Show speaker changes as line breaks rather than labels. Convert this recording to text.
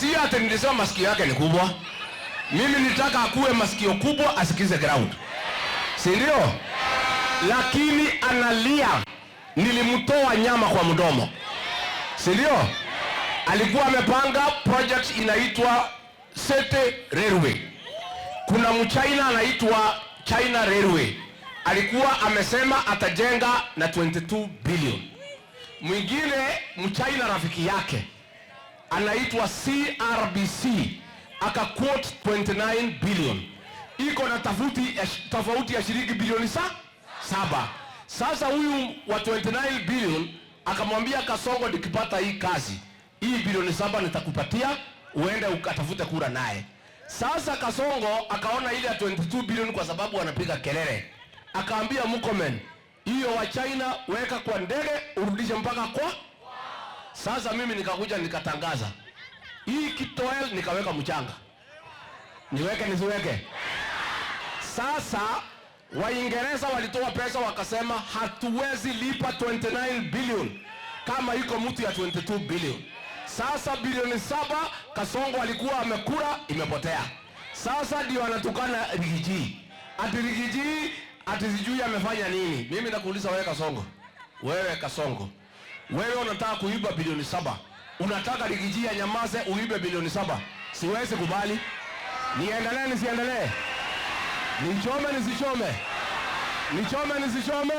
Si ati nilisema masikio yake ni kubwa. Mimi nitaka akuwe masikio kubwa asikize ground. Si ndio? Lakini analia, nilimtoa nyama kwa mdomo. Si ndio? Alikuwa amepanga project inaitwa Sete Railway. Kuna mchina anaitwa China Railway. Alikuwa amesema atajenga na 22 billion. Mwingine mchina rafiki yake anaitwa CRBC akaquote 29 billion. Iko na tofauti ya shilingi bilioni 7. Sasa huyu wa 29 billion akamwambia Kasongo, nikipata hii kazi, hii bilioni 7 nitakupatia uende ukatafute kura naye. Sasa Kasongo akaona ile ya 22 billion kwa sababu anapiga kelele. Akaambia Murkomen, hiyo wa China weka kwa ndege urudishe mpaka kwa. Sasa mimi nikakuja nikatangaza. Hii kitowel nikaweka mchanga. Niweke nisiweke? Sasa Waingereza walitoa pesa wakasema hatuwezi lipa 29 billion kama iko mtu ya 22 billion. Sasa bilioni 7 Kasongo alikuwa amekula imepotea. Sasa ndio anatukana Rigiji. Ati Rigiji ati sijui amefanya nini. Mimi nakuuliza wewe Kasongo. Wewe Kasongo. Wewe unataka kuiba bilioni 7. Unataka Rigiji anyamaze uibe bilioni 7. Siwezi kubali. Niendelee nisiendelee? Nichome nisichome? Nichome nisichome?